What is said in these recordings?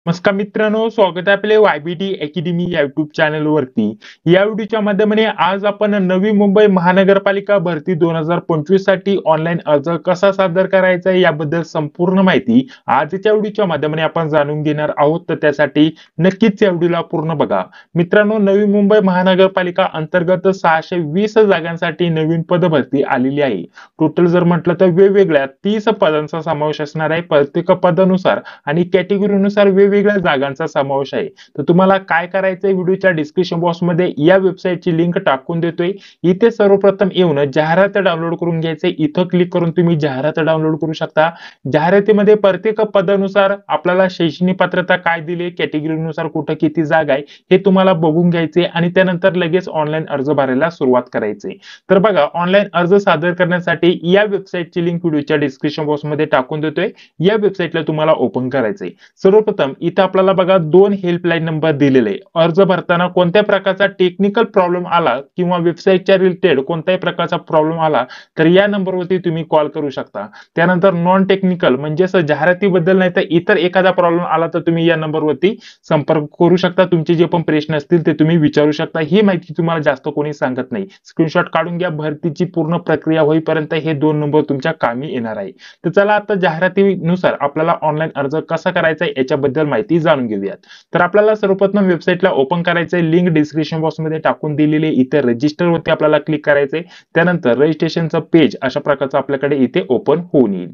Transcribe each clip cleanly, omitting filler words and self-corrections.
नमस्कार मित्रांनो, स्वागत आहे आपले YBT अकॅडमी या युट्यूब चॅनल वरती. या व्हिडिओच्या माध्यमाने आज आपण नवी मुंबई महानगरपालिका भरती 2025 साठी ऑनलाईन अर्ज कसा सादर करायचा याबद्दल संपूर्ण माहिती आजच्या व्हिडिओच्या माध्यमाने आपण जाणून घेणार आहोत. तर त्यासाठी नक्कीच या व्हिडिओला पूर्ण बघा. मित्रांनो, नवी मुंबई महानगरपालिका अंतर्गत 620 जागांसाठी नवीन पद भरती आलेली आहे. टोटल जर म्हटलं तर वेगवेगळ्या 30 पदांचा समावेश असणार आहे. प्रत्येक पदानुसार आणि कॅटेगरीनुसार वेगवेगळ्या जागांचा समावेश आहे. तर तुम्हाला काय करायचंय, व्हिडिओच्या डिस्क्रिप्शन बॉक्स मध्ये या वेबसाईटची लिंक टाकून देतोय. इथे सर्वप्रथम येऊन जाहिरात डाउनलोड करून घ्यायचे. इथं क्लिक करून तुम्ही जाहिरात डाउनलोड करू शकता. जाहिरातीमध्ये प्रत्येक पदानुसार आपल्याला शैक्षणिक पात्रता काय दिली, कॅटेगरीनुसार कुठं किती जागा आहे हे तुम्हाला बघून घ्यायचे आणि त्यानंतर लगेच ऑनलाईन अर्ज भरायला सुरुवात करायची. तर बघा, ऑनलाईन अर्ज सादर करण्यासाठी या वेबसाईटची लिंक व्हिडिओच्या डिस्क्रिप्शन बॉक्स मध्ये टाकून देतोय. या वेबसाईटला तुम्हाला ओपन करायचंय. सर्वप्रथम इथं आपल्याला बघा 2 हेल्पलाईन नंबर दिलेले आहे. अर्ज भरताना कोणत्या प्रकारचा टेक्निकल प्रॉब्लेम आला किंवा वेबसाईटच्या रिलेटेड कोणत्याही प्रकारचा प्रॉब्लेम आला तर या नंबरवरती तुम्ही कॉल करू शकता. त्यानंतर नॉन टेक्निकल म्हणजे जाहिरातीबद्दल नाही तर इतर एखादा प्रॉब्लेम आला तर तुम्ही या नंबरवरती संपर्क करू शकता. तुमचे जे पण प्रश्न असतील ते तुम्ही विचारू शकता. ही माहिती तुम्हाला जास्त कोणी सांगत नाही. स्क्रीनशॉट काढून घ्या. भरतीची पूर्ण प्रक्रिया होईपर्यंत हे 2 नंबर तुमच्या कामी येणार आहे. तर चला आता जाहिरातीनुसार आपल्याला ऑनलाईन अर्ज कसा करायचा याच्याबद्दल माहिती जाणून घेऊयात. तर आपल्याला सर्वप्रथम वेबसाईटला ओपन करायचंय. लिंक डिस्क्रिप्शन बॉक्स मध्ये टाकून दिलेली. इथे रजिस्टर वरती आपल्याला क्लिक करायचंय. त्यानंतर रजिस्ट्रेशनचं पेज अशा प्रकारचं आपल्याकडे इथे ओपन होऊन येईल.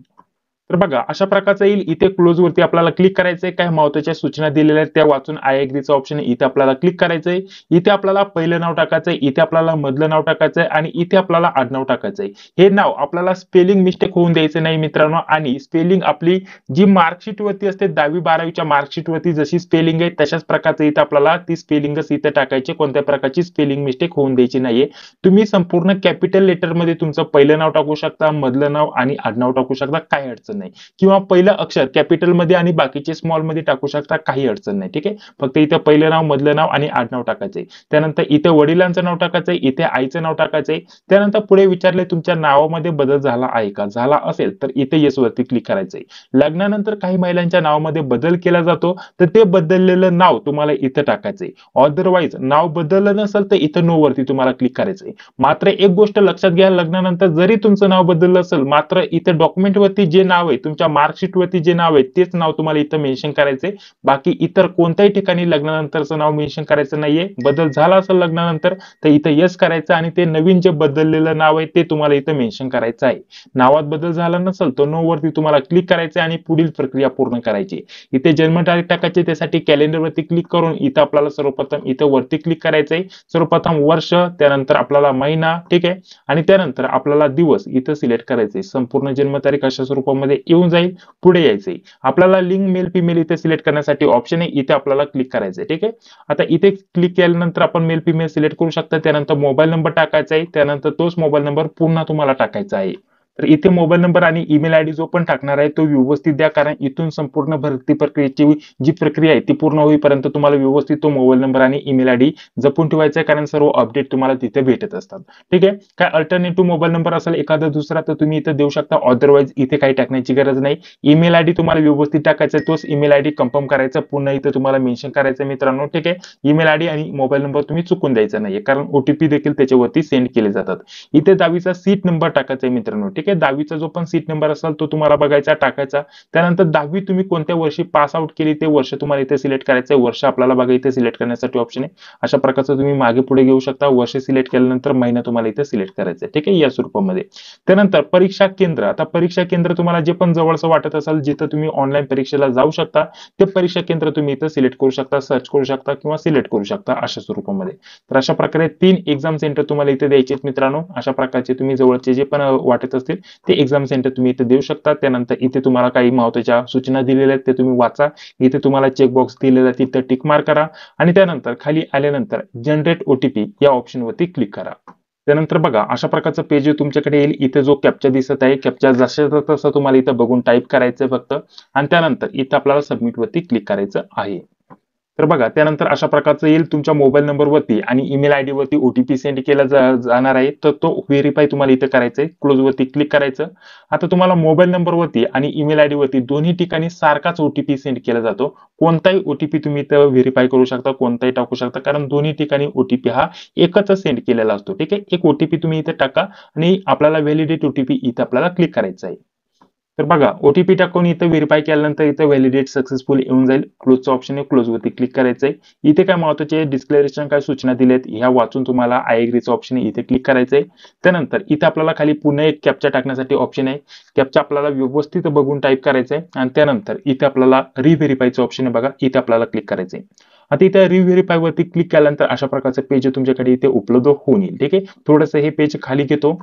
तर बघा, अशा प्रकारचा येईल. इथे क्लोज वरती आपल्याला क्लिक करायचंय. काय महत्त्वाच्या सूचना दिलेल्या आहेत त्या वाचून आय एग्रीचा ऑप्शन इथे आपल्याला क्लिक करायचंय. इथे आपल्याला पहिलं नाव टाकायचंय, इथे आपल्याला मधलं नाव टाकायचंय आणि इथे आपल्याला आडनाव टाकायचंय. हे नाव आपल्याला स्पेलिंग मिस्टेक होऊन द्यायचं नाही मित्रांनो. आणि स्पेलिंग आपली जी मार्कशीट वरती असते 10वी-12वीच्या मार्कशीट वरती जशी स्पेलिंग आहे तशाच प्रकारचं इथे आपल्याला ती स्पेलिंगच इथे टाकायची. कोणत्या प्रकारची स्पेलिंग मिस्टेक होऊन द्यायची नाहीये. तुम्ही संपूर्ण कॅपिटल लेटर मध्ये तुमचं पहिलं नाव टाकू शकता, मधलं नाव आणि आडनाव टाकू शकता, काही अडचण नाही. किंवा पहिलं अक्षर कॅपिटल मध्ये आणि बाकीचे स्मॉल मध्ये टाकू शकता, काही अडचण नाही. ठीक आहे, फक्त इथे पहिलं नाव, मधलं नाव आणि आडनाव टाकायचंय. त्यानंतर इथे वडिलांचं नाव टाकायचंय, इथे आईचं नाव टाकायचंय. त्यानंतर पुढे विचारले तुमच्या नावामध्ये बदल झाला आहे का. झाला असेल तर इथे येस वरती क्लिक करायचंय. लग्नानंतर काही महिलांच्या नावामध्ये बदल केला जातो तर ते बदललेलं नाव तुम्हाला इथं टाकायचंय. अदरवाईज नाव बदललं नसेल तर इथं नो वरती तुम्हाला क्लिक करायचंय. मात्र एक गोष्ट लक्षात घ्या, लग्नानंतर जरी तुमचं नाव बदललं असेल मात्र इथे डॉक्युमेंट वरती जे नाव आहे, तुमच्या मार्कशीट वरती जे नाव आहे तेच नाव तुम्हाला इथं मेन्शन करायचंय. बाकी इतर कोणत्याही ठिकाणी लग्नानंतरचं नाव मेन्शन करायचं नाहीये. बदल झाला असेल लग्नानंतर तर इथं येस करायचं आणि ते नवीन जे बदललेलं नाव आहे ते तुम्हाला इथं मेन्शन करायचं आहे. नावात बदल झाला नसेल तर नो वरती तुम्हाला क्लिक करायचं आणि पुढील प्रक्रिया पूर्ण करायची. इथे जन्मतारीख टाकायची. त्यासाठी कॅलेंडर वरती क्लिक करून इथं आपल्याला सर्वप्रथम इथं वरती क्लिक करायचंय. सर्वप्रथम वर्ष, त्यानंतर आपल्याला महिना, ठीक आहे, आणि त्यानंतर आपल्याला दिवस इथं सिलेक्ट करायचे. संपूर्ण जन्मतारीख अशा स्वरूपामध्ये येऊन जाईल. पुढे यायचंय. आपल्याला लिंग मेल फिमेल इथे सिलेक्ट करण्यासाठी ऑप्शन आहे, इथे आपल्याला क्लिक करायचंय. ठीक आहे, आता इथे क्लिक केल्यानंतर आपण मेल फिमेल सिलेक्ट करू शकता. त्यानंतर मोबाईल नंबर टाकायचा आहे. त्यानंतर तोच मोबाईल नंबर पुन्हा तुम्हाला टाकायचा आहे. तर इथे मोबाईल नंबर आणि ईमेल आयडी जो पण टाकणार आहे तो व्यवस्थित द्या, कारण इथून संपूर्ण भरती प्रक्रियेची जी प्रक्रिया आहे ती पूर्ण होईपर्यंत तुम्हाला व्यवस्थित तो मोबाईल नंबर आणि ईमेल आयडी जपून ठेवायचा आहे, कारण सर्व अपडेट तुम्हाला तिथे भेटत असतात. ठीक आहे, काय अल्टरनेटिव्ह मोबाईल नंबर असेल एखादा दुसरा तर तुम्ही इथे देऊ शकता. अदरवाईज इथे काही टाकण्याची गरज नाही. ईमेल आयडी तुम्हाला व्यवस्थित टाकायचा आहे. तोच ईमेल आयडी कन्फर्म करायचा, पुन्हा इथे तुम्हाला मेन्शन करायचं मित्रांनो. ठीक आहे, ईमेल आयडी आणि मोबाईल नंबर तुम्ही चुकून द्यायचा नाहीये, कारण ओटीपी देखील त्याच्यावरती सेंड केले जातात. इथे 10वीचा सीट नंबर टाकायचा आहे मित्रांनो. ठीक आहे, 10वीचा जो पण सीट नंबर असेल तो तुम्हाला बघायचा, टाकायचा. त्यानंतर 10वी तुम्ही कोणत्या वर्षी पास आउट केली ते वर्ष तुम्हाला इथे सिलेक्ट करायचं आहे. वर्ष आपल्याला बघा इथे सिलेक्ट करण्यासाठी ऑप्शन आहे. अशा प्रकारचं तुम्ही मागे पुढे घेऊ शकता. वर्ष सिलेक्ट केल्यानंतर महिना तुम्हाला इथे सिलेक्ट करायचा आहे. ठीक आहे, या स्वरूपामध्ये. त्यानंतर परीक्षा केंद्र. आता परीक्षा केंद्र तुम्हाला जे पण जवळचं वाटत असेल जिथं तुम्ही ऑनलाईन परीक्षेला जाऊ शकता ते परीक्षा केंद्र तुम्ही इथं सिलेक्ट करू शकता, सर्च करू शकता किंवा सिलेक्ट करू शकता अशा स्वरूपामध्ये. तर अशा प्रकारे 3 एक्झाम सेंटर तुम्हाला इथे द्यायचे आहेत मित्रांनो. अशा प्रकारचे तुम्ही जवळचे जे पण वाटत असतील ते एक्झाम सेंटर तुम्ही इथे देऊ शकता. त्यानंतर इथे तुम्हाला काही महत्त्वाच्या सूचना दिलेल्या आहेत ते तुम्ही वाचा. इथे तुम्हाला चेकबॉक्स दिलेला आहे तिथे टिक मार्क करा आणि त्यानंतर खाली आल्यानंतर जनरेट ओटीपी या ऑप्शन वरती क्लिक करा. त्यानंतर बघा अशा प्रकारचं पेज तुमच्याकडे येईल. इथे जो कॅप्चा दिसत आहे, कॅप्चा जसं तसं तुम्हाला इथं बघून टाईप करायचं फक्त, आणि त्यानंतर इथं आपल्याला सबमिट वरती क्लिक करायचं आहे. तर बघा त्यानंतर अशा प्रकारचं येईल तुमच्या मोबाईल नंबरवरती आणि ईमेल आयडी वरती ओटीपी सेंड केला जाणार आहे. तर तो व्हेरीफाय तुम्हाला इथे करायचा आहे. क्लोज वरती क्लिक करायचं. आता तुम्हाला मोबाईल नंबरवरती आणि ईमेल आयडी वरती दोन्ही ठिकाणी सारखाच ओटीपी सेंड केला जातो. कोणताही ओटीपी तुम्ही इथं व्हेरीफाय करू शकता, कोणताही टाकू शकता, कारण दोन्ही ठिकाणी ओटीपी हा एकच सेंड केलेला असतो. ठीक आहे, एक ओटीपी तुम्ही इथे टाका आणि आपल्याला व्हॅलिडेट ओटीपी इथे आपल्याला क्लिक करायचा आहे. तर बघा ओटीपी टाकून इथं व्हेरीफाय केल्यानंतर इथं व्हॅलिडेट सक्सेसफुल येऊन जाईल. क्लोजचं ऑप्शन आहे, क्लोज वरती क्लिक करायचं आहे. इथे काय महत्त्वाचे डिस्क्लेरेशन काय सूचना दिल्यात ह्या वाचून तुम्हाला आय एग्रीचं ऑप्शन आहे इथे क्लिक करायचं आहे. त्यानंतर इथे आपल्याला खाली पुन्हा एक कॅप्चा टाकण्यासाठी ऑप्शन आहे. कॅप्चा आपल्याला व्यवस्थित बघून टाईप करायचं आहे आणि त्यानंतर इथे आपल्याला रिव्हेरीफायचं ऑप्शन आहे बघा, इथे आपल्याला क्लिक करायचं आहे. आता इथे रिव्हेरीफाय वरती क्लिक केल्यानंतर अशा प्रकारचं पेज तुमच्याकडे इथे उपलब्ध होऊन येईल. ठीक आहे, थोडंसं हे पेज खाली घेतो.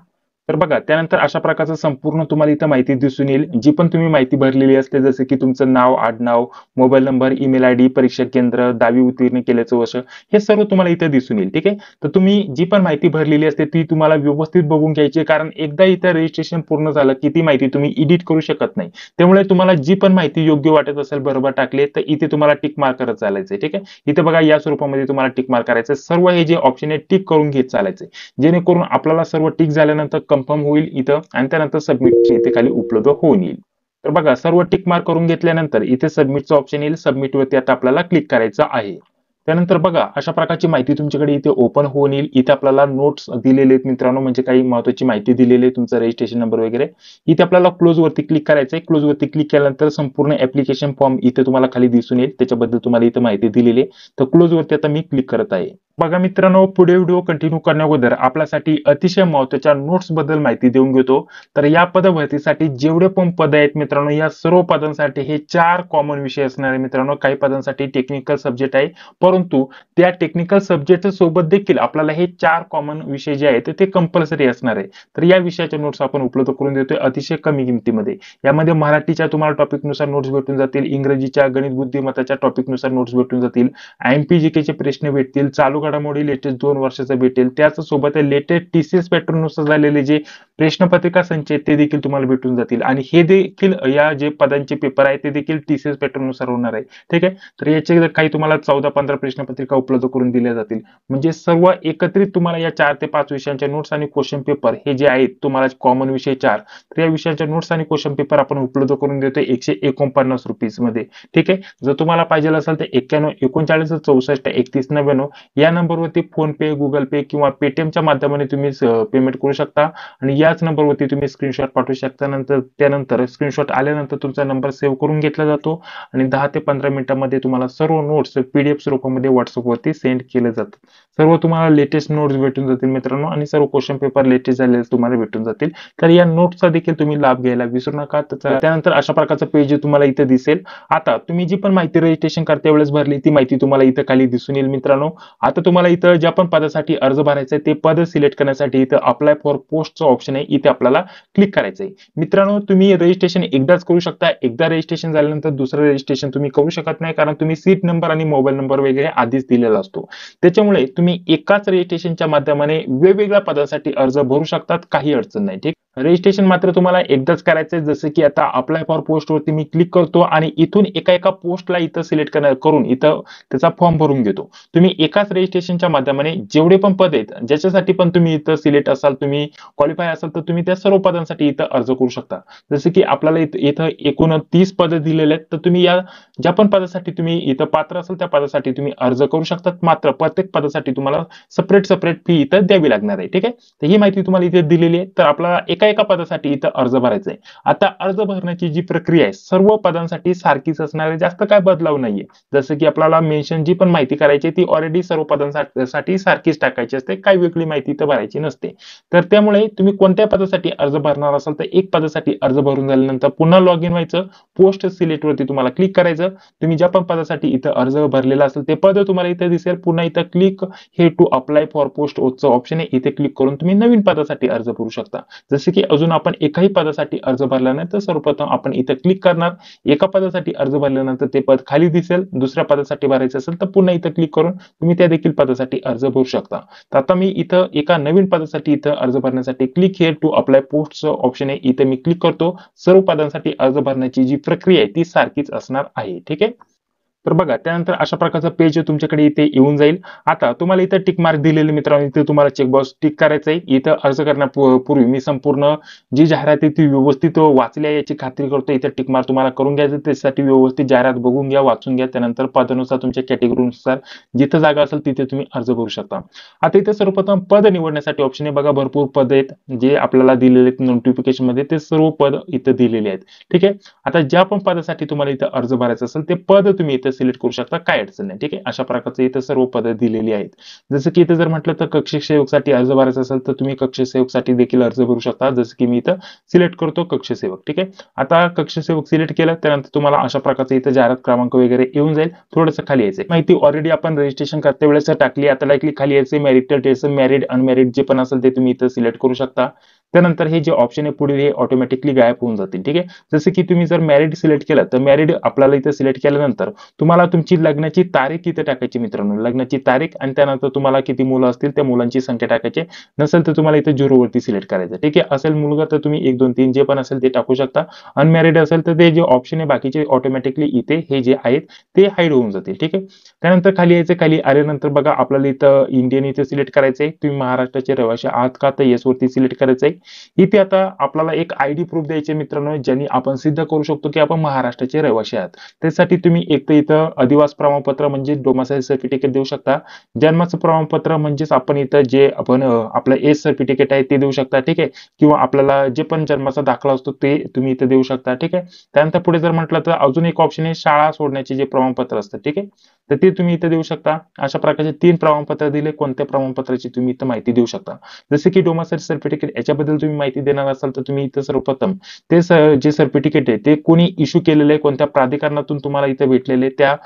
तर बघा त्यानंतर अशा प्रकारचं संपूर्ण तुम्हाला इथं माहिती दिसून येईल. जी पण तुम्ही माहिती भरलेली असते जसं की तुमचं नाव, आडनाव, मोबाईल नंबर, ईमेल आयडी, परीक्षा केंद्र, 10वी उत्तीर्ण केल्याचं वर्ष, हे सर्व तुम्हाला इथे दिसून येईल. ठीक आहे, तर तुम्ही जी पण माहिती भरलेली असते ती तुम्हाला व्यवस्थित बघून घ्यायची, कारण एकदा इथं रजिस्ट्रेशन पूर्ण झालं की ती माहिती तुम्ही एडिट करू शकत नाही. त्यामुळे तुम्हाला जी पण माहिती योग्य वाटत असेल, बरोबर टाकले, तर इथे तुम्हाला टिक मार्क करत चालायचं. ठीक आहे, इथे बघा या स्वरूपामध्ये तुम्हाला टिक मार्क करायचं. सर्व हे जे ऑप्शन आहे टिक करून घेत चालायचे, जेणेकरून आपल्याला सर्व टिक झाल्यानंतर कन्फर्म होईल इथं आणि त्यानंतर सबमिट इथे खाली उपलब्ध होऊन येईल. तर बघा सर्व टिक मार्क करून घेतल्यानंतर इथे सबमिटचं ऑप्शन येईल. सबमिट वरती आता आपल्याला क्लिक करायचं आहे. त्यानंतर बघा अशा प्रकारची माहिती तुमच्याकडे इथे ओपन होऊन येईल. इथे आपल्याला नोट्स दिलेले आहेत मित्रांनो, म्हणजे काही महत्त्वाची माहिती दिलेली आहे, तुमचा रजिस्ट्रेशन नंबर वगैरे. इथे आपल्याला क्लोज वरती क्लिक करायचं आहे. क्लोज वरती क्लिक केल्यानंतर संपूर्ण ऍप्लिकेशन फॉर्म इथे तुम्हाला खाली दिसून येईल, त्याच्याबद्दल तुम्हाला इथे माहिती दिलेली आहे. तर क्लोज वरती आता मी क्लिक करत आहे. बघा मित्रांनो, पुढे व्हिडिओ कंटिन्यू करण्याअगोदर आपल्यासाठी अतिशय महत्त्वाच्या नोट्स बद्दल माहिती देऊन घेतो. तर या पदभरतीसाठी जेवढे पण पद आहेत मित्रांनो, या सर्व पदांसाठी हे 4 कॉमन विषय असणार आहे मित्रांनो. काही पदांसाठी टेक्निकल सब्जेक्ट आहे, परंतु त्या टेक्निकल सब्जेक्ट सोबत देखील आपल्याला हे 4 कॉमन विषय जे आहेत ते कंपल्सरी असणार आहे. तर या विषयाच्या नोट्स आपण उपलब्ध करून देतोय अतिशय कमी किमतीमध्ये. यामध्ये मराठीच्या तुम्हाला टॉपिकनुसार नोट्स भेटून जातील, इंग्रजीच्या गणित बुद्धिमत्ताच्या टॉपिकनुसार नोट्स भेटून जातील, IMPGK चे प्रश्न भेटतील, चालू घडामोडी लेटेस्ट 2 वर्षाचं भेटेल, त्याच सोबत लेटेस्ट TCS पॅटर्न नुसार झालेले जे प्रश्नपत्रिका संच आहेत ते देखील तुम्हाला भेटून जातील आणि हे देखील या जे पदांचे पेपर आहेत ते देखील TCS पॅटर्न नुसार होणार आहे. ठीक आहे, तर याचे काही तुम्हाला 14-15 प्रश्नपत्रिका उपलब्ध करून दिल्या जातील. म्हणजे सर्व एकत्रित तुम्हाला या 4 ते 5 विषयांच्या नोट्स आणि क्वेश्चन पेपर हे जे आहेत तुम्हाला कॉमन विषय 4, तर या विषयांच्या नोट्स आणि क्वेश्चन पेपर आपण उपलब्ध करून देतोय ₹149 मध्ये. ठीक आहे, जर तुम्हाला पाहिजे असेल तर 91 39 64 31 99 या नंबरवरती फोन पे, गुगल पे किंवा पेटीएमच्या माध्यमाने तुम्ही पेमेंट करू शकता आणि याच नंबरवरती तुम्ही स्क्रीनशॉट पाठवू शकता. त्यानंतर स्क्रीनशॉट आल्यानंतर तुमचा नंबर सेव्ह करून घेतला जातो आणि 10 ते 15 मिनिटांमध्ये तुम्हाला सर्व नोट्स PDF स्वरूपामध्ये व्हॉट्सअपवरती सेंड केले जातात. सर्व तुम्हाला लेटेस्ट नोट्स भेटून जातील मित्रांनो आणि सर्व क्वेश्चन पेपर लेटेस्ट झालेले तुम्हाला भेटून जातील. तर या नोट्सचा देखील तुम्ही लाभ घ्यायला विसरू नका. तर त्यानंतर अशा प्रकारचं पेज तुम्हाला इथे दिसेल. आता तुम्ही जी पण माहिती रजिस्ट्रेशन करते वेळेस भरली ती माहिती तुम्हाला इथं खाली दिसून येईल मित्रांनो. आता तुम्हाला इथं ज्या पण पदासाठी अर्ज भरायचा आहे ते पद सिलेक्ट करण्यासाठी इथं अप्लाय फॉर पोस्टचं ऑप्शन आहे, इथे आपल्याला क्लिक करायचं आहे. मित्रांनो तुम्ही रजिस्ट्रेशन एकदाच करू शकता. एकदा रजिस्ट्रेशन झाल्यानंतर दुसरं रजिस्ट्रेशन तुम्ही करू शकत नाही, कारण तुम्ही सीट नंबर आणि मोबाईल नंबर वगैरे आधीच दिलेला असतो. त्याच्यामुळे तुम्ही एकाच रजिस्ट्रेशनच्या माध्यमाने वेगवेगळ्या पदासाठी अर्ज भरू शकतात, काही अडचण नाही. ठीक, रजिस्ट्रेशन मात्र तुम्हाला एकदाच करायचंय. जसं की आता अप्लाय फॉर पोस्ट वरती मी क्लिक करतो आणि इथून एका पोस्टला इथं सिलेक्ट करून इथं त्याचा फॉर्म भरून घेतो. तुम्ही एकाच रजिस्ट्रेशनच्या माध्यमाने जेवढे पण पद आहेत ज्याच्यासाठी पण तुम्ही इथं सिलेक्ट असाल, तुम्ही क्वालिफाय असाल, तर तुम्ही त्या सर्व पदांसाठी इथं अर्ज करू शकता. जसं की आपल्याला इथं एकूण 30 पद दिलेले आहेत, तर तुम्ही या ज्या पण पदासाठी तुम्ही इथं पात्र असाल त्या पदासाठी तुम्ही अर्ज करू शकता. मात्र प्रत्येक पदासाठी तुम्हाला सेपरेट फी इथं द्यावी लागणार आहे. ठीक आहे, तर ही माहिती तुम्हाला इथे दिलेली आहे. तर आपल्याला एका पदासाठी इथं अर्ज भरायचा आहे. आता अर्ज भरण्याची जी प्रक्रिया आहे सर्व पदांसाठी सारखीच असणार आहे, जास्त काय बदलाव नाहीये. जसं की आपल्याला मेन्शन जी पण माहिती करायची ती ऑलरेडी सर्व पदांसाठी सारखीच टाकायची असते, काही वेगळी माहिती इथं भरायची नसते. तर त्यामुळे तुम्ही कोणत्या पदासाठी अर्ज भरणार असाल तर एक पदासाठी अर्ज भरून झाल्यानंतर पुन्हा लॉग इन व्हायचं, पोस्ट सिलेक्ट वरती तुम्हाला क्लिक करायचं. तुम्ही ज्या पण पदासाठी इथं अर्ज भरलेला असेल ते पद तुम्हाला इथे दिसेल. पुन्हा इथं क्लिक हे to apply for post option आहे, इथे क्लिक करून तुम्ही नवीन पदासाठी अर्ज भरू शकता. जसे की अजून आपण एकाही पदासाठी अर्ज भरला नाही तर सर्वप्रथम आपण इथे क्लिक करणार. एका पदासाठी अर्ज भरल्यानंतर ते पद खाली दिसेल. दुसऱ्या पदासाठी भरायचं असेल तर पुन्हा इथं क्लिक करून तुम्ही त्या देखील पदासाठी अर्ज भरू शकता. तर आता मी इथं एका नवीन पदासाठी इथं अर्ज भरण्यासाठी क्लिक हिअर टू अप्लाय पोस्टचं ऑप्शन आहे, इथे मी क्लिक करतो. सर्व पदांसाठी अर्ज भरण्याची जी प्रक्रिया आहे ती सारखीच असणार आहे. ठीक आहे, तर बघा त्यानंतर अशा प्रकारचं पेज तुमच्याकडे इथे येऊन जाईल. आता तुम्हाला इथं टिक मार्क दिलेले मित्रांनो, इथे तुम्हाला चेकबॉक्स टिक करायचं आहे. इथं अर्ज करण्यापूर्वी मी संपूर्ण जी जाहिरात आहे ती व्यवस्थित वाचल्या याची खात्री करतो. इथं टिक मार्क तुम्हाला करून घ्यायचं. त्यासाठी व्यवस्थित जाहिरात बघून घ्या, वाचून घ्या. त्यानंतर पदानुसार तुमच्या कॅटेगरीनुसार जिथं जागा असेल तिथे तुम्ही अर्ज करू शकता. आता इथे सर्वप्रथम पद निवडण्यासाठी ऑप्शन आहे बघा, भरपूर पद आहेत जे आपल्याला दिलेले आहेत नोटिफिकेशन मध्ये, ते सर्व पद इथं दिलेले आहेत. ठीक आहे. आता ज्या पण पदासाठी तुम्हाला इथं अर्ज भरायचा असेल ते पद तुम्ही इथं सिलेक्ट करू शकता, काय अडचण नाही. ठीक आहे. अशा प्रकारचे इथं सर्व पद दिलेली आहेत. जसं की इथं जर म्हटलं तर कक्ष सेवकसाठी अर्ज भरायचा असेल तर तुम्ही कक्ष सेवकसाठी देखील अर्ज भरू शकता. जसं की मी इथं सिलेक्ट करतो कक्ष सेवक. ठीक आहे. आता कक्ष सेवक सिलेक्ट केलं त्यानंतर तुम्हाला अशा प्रकारचे इथं जाहिरात क्रमांक वगैरे येऊन जाईल. थोडंसं खाली यायचं, माहिती ऑलरेडी आपण रजिस्ट्रेशन करते वेळेस टाकली. आता लाईकली खाली यायचे मॅरिटल टेस्ट, मॅरिड अनमॅरिड जे पण असेल ते तुम्ही इथं सिलेक्ट करू शकता. त्यानंतर हे जे ऑप्शन आहे पुढे हे ऑटोमॅटिकली गायब होऊन जातील. ठीक आहे. जसं की तुम्ही जर मॅरिड सिलेक्ट केलं तर मॅरिड आपल्याला इथे सिलेक्ट केल्यानंतर तुम्हाला तुमची लग्नाची तारीख इथे टाकायची मित्रांनो, लग्नाची तारीख, आणि त्यानंतर तुम्हाला किती मुलं असतील त्या मुलांची संख्या टाकायची. नसेल तर तुम्हाला इथे 0 वरती सिलेक्ट करायचं. ठीक आहे. असेल मुलगा तर तुम्ही 1 2 3 जे पण असेल ते टाकू शकता. अनमॅरिड असेल तर ते जे ऑप्शन आहे बाकीचे ऑटोमॅटिकली इथे हे जे आहेत ते हाईड होऊन जातील. ठीक आहे. त्यानंतर खाली यायचं, खाली आल्यानंतर बघा आपल्याला इथं इंडियन इथे सिलेक्ट करायचंय. तुम्ही महाराष्ट्राचे रहिवासी आहात का, तर येस वरती सिलेक्ट करायचंय. इथे आता आपल्याला एक आयडी प्रूफ द्यायचे मित्रांनो, ज्यांनी आपण सिद्ध करू शकतो की आपण महाराष्ट्राचे रहिवासी आहात. त्यासाठी तुम्ही एक तर इथं अधिवास प्रमाणपत्र म्हणजे डोमासाईल सर्टिफिकेट देऊ शकता. जन्माचं प्रमाणपत्र म्हणजेच आपण इथं जे आपण आपलं एज सर्टिफिकेट आहे ते देऊ शकता. ठीक आहे. किंवा आपल्याला जे पण जन्माचा दाखला असतो ते तुम्ही इथं देऊ शकता. ठीक आहे. त्यानंतर पुढे जर म्हटलं तर अजून एक ऑप्शन आहे शाळा सोडण्याचे जे प्रमाणपत्र असतं. ठीक आहे. तर ते तुम्ही इथं देऊ शकता. अशा प्रकारचे 3 प्रमाणपत्र दिले. कोणत्या प्रमाणपत्राची तुम्ही इथं माहिती देऊ शकता. जसे की डोमासाईल सर्टिफिकेट याच्याबद्दल तुम्ही माहिती देणार असाल तर तुम्ही इथं सर्वप्रथम ते जे सर्टिफिकेट आहे ते कोणी इश्यू केलेलं आहे, कोणत्या प्राधिकरणातून तुम्हाला इथं भेटलेले त्या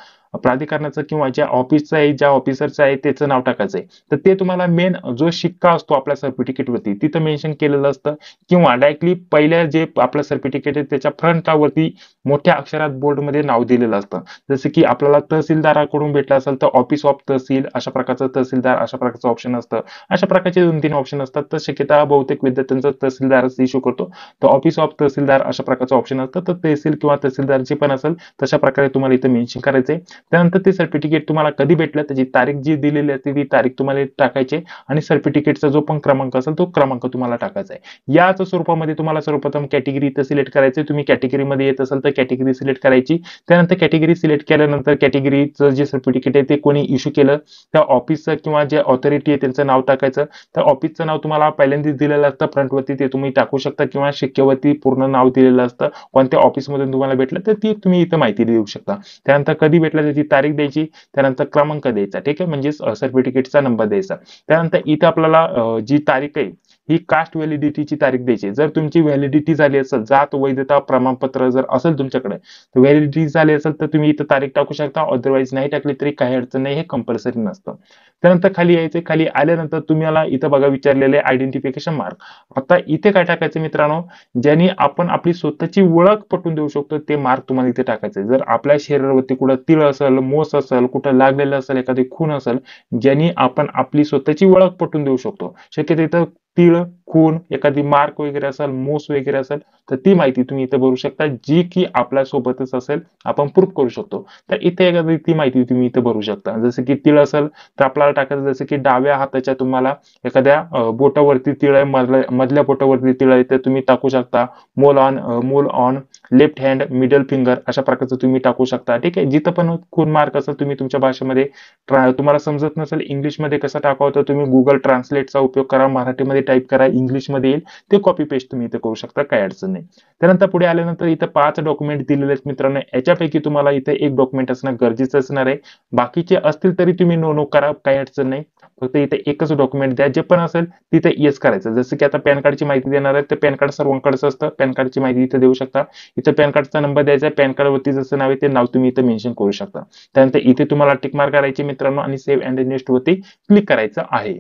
प्राधिकरणाचं किंवा ज्या ऑफिसचं आहे, ज्या ऑफिसरचं आहे त्याचं नाव टाकायचं आहे. तर ते तुम्हाला मेन जो शिक्का असतो आपल्या सर्टिफिकेटवरती तिथं मेन्शन केलेलं असतं, किंवा डायरेक्टली पहिल्या जे आपलं सर्टिफिकेट आहे त्याच्या फ्रंटवरती मोठ्या अक्षरात बोर्डमध्ये नाव दिलेलं असतं. जसं की आपल्याला तहसीलदाराकडून भेटलं असेल तर ऑफिस ऑफ तहसील अशा प्रकारचं तहसीलदार अशा प्रकारचं ऑप्शन असतं. अशा प्रकारचे 2-3 ऑप्शन असतात. तर शक्यता बहुतेक विद्यार्थ्यांचा तहसीलदारच इश्यू करतो. तर ऑफिस ऑफ तहसीलदार अशा प्रकारचं ऑप्शन असतं. तर तहसील किंवा तहसीलदारची पण असेल तशा प्रकारे तुम्हाला इथं मेन्शन करायचंय. त्यानंतर ते सर्टिफिकेट तुम्हाला कधी भेटलं त्याची तारीख जी दिलेली असते ती तारीख तुम्हाला टाकायची, आणि सर्टिफिकेटचा जो पण क्रमांक असेल तो क्रमांक तुम्हाला टाकायचा आहे. याच स्वरूपामध्ये तुम्हाला सर्वप्रथम कॅटेगरी इथं सिलेक्ट करायचे. तुम्ही कॅटेगरीमध्ये येत असाल तर कॅटेगरी सिलेक्ट करायची. त्यानंतर कॅटेगरी सिलेक्ट केल्यानंतर कॅटेगरीचं जे सर्टिफिकेट आहे ते कोणी इश्यू केलं त्या ऑफिसचं किंवा जे ऑथॉरिटी आहे त्यांचं नाव टाकायचं. त्या ऑफिसचं नाव तुम्हाला पहिल्यांदाच दिलेलं असतं फ्रंटवरती, ते तुम्ही टाकू शकता, किंवा शिक्क्यावरती पूर्ण नाव दिलेलं असतं कोणत्या ऑफिसमधून तुम्हाला भेटलं तर ती तुम्ही इथं माहिती देऊ शकता. त्यानंतर कधी भेटलं त्याची तारीख द्यायची, त्यानंतर क्रमांक द्यायचा. ठीक आहे. म्हणजे सर्टिफिकेटचा नंबर द्यायचा. त्यानंतर इथं आपल्याला जी तारीख आहे ही कास्ट व्हॅलिडिटीची तारीख द्यायची. जर तुमची व्हॅलिडिटी झाली असेल, जात वैधता प्रमाणपत्र जर असेल तुमच्याकडे, तर व्हॅलिडिटी झाली असेल तर तुम्ही इथं तारीख टाकू शकता. अदरवाईज नाही टाकली तरी काही अडचण नाही, हे कंपल्सरी नसतं. त्यानंतर खाली यायचे, खाली आल्यानंतर तुम्हाला इथं बघा विचारलेले आयडेंटिफिकेशन मार्क. आता इथे काय टाकायचं मित्रांनो, ज्यांनी आपण आपली स्वतःची ओळख पटवून देऊ शकतो ते मार्क तुम्हाला इथे टाकायचे. जर आपल्या शरीरावरती कुठं तिळ असेल, मोस असेल, कुठं लागलेलं असेल, एखादी खून असेल, ज्यांनी आपण आपली स्वतःची ओळख पटवून देऊ शकतो, शक्यतो इथं तीळ, खून, एखादी मार्क वगैरे असेल, मोस वगैरे असेल तर ती माहिती तुम्ही इथे भरू शकता, जी की आपल्या सोबतच असेल, आपण प्रूफ करू शकतो. तर इथे एखादी ती माहिती तुम्ही इथे भरू शकता. जसं की तीळ असेल तर आपल्याला टाकायचं, जसं की डाव्या हाताच्या तुम्हाला एखाद्या बोटावरती तीळ आहे, मधल्या बोटावरती तीळ आहे, ते तुम्ही टाकू शकता. मोल on left hand middle finger अशा प्रकारचं तुम्ही टाकू शकता. ठीक आहे. जिथं पण खून मार्क असेल तुम्ही तुमच्या भाषेमध्ये, तुम्हाला समजत नसेल इंग्लिशमध्ये कसं टाकावं तर तुम्ही गुगल ट्रान्सलेटचा उपयोग करा, मराठीमध्ये टाईप करा, इंग्लिशमध्ये येईल, ते कॉपी पेस्ट तुम्ही इथे करू शकता, काही अडचण नाही. त्यानंतर पुढे आल्यानंतर इथं 5 डॉक्युमेंट दिलेले आहेत मित्रांनो. याच्यापैकी तुम्हाला इथे एक डॉक्युमेंट असणं गरजेचं असणार आहे. बाकीचे असतील तरी तुम्ही नो करा, काही अडचण नाही. फक्त इथे एकच डॉक्युमेंट द्या, जे पण असेल तिथे येस करायचं. जसं की आता पॅन कार्डची माहिती देणार आहे तर पॅन कार्ड सर्वांकडेच असतं, पॅन कार्डची माहिती इथे देऊ शकता. इथे पॅन कार्डचा नंबर द्यायचा आहे, पॅन कार्डवरती जसं नाव आहे ते नाव तुम्ही इथे मेन्शन करू शकता. त्यानंतर इथे तुम्हाला टिक मार्क करायची मित्रांनो, आणि सेव्ह अँड नेक्स्ट वरती क्लिक करायचं आहे.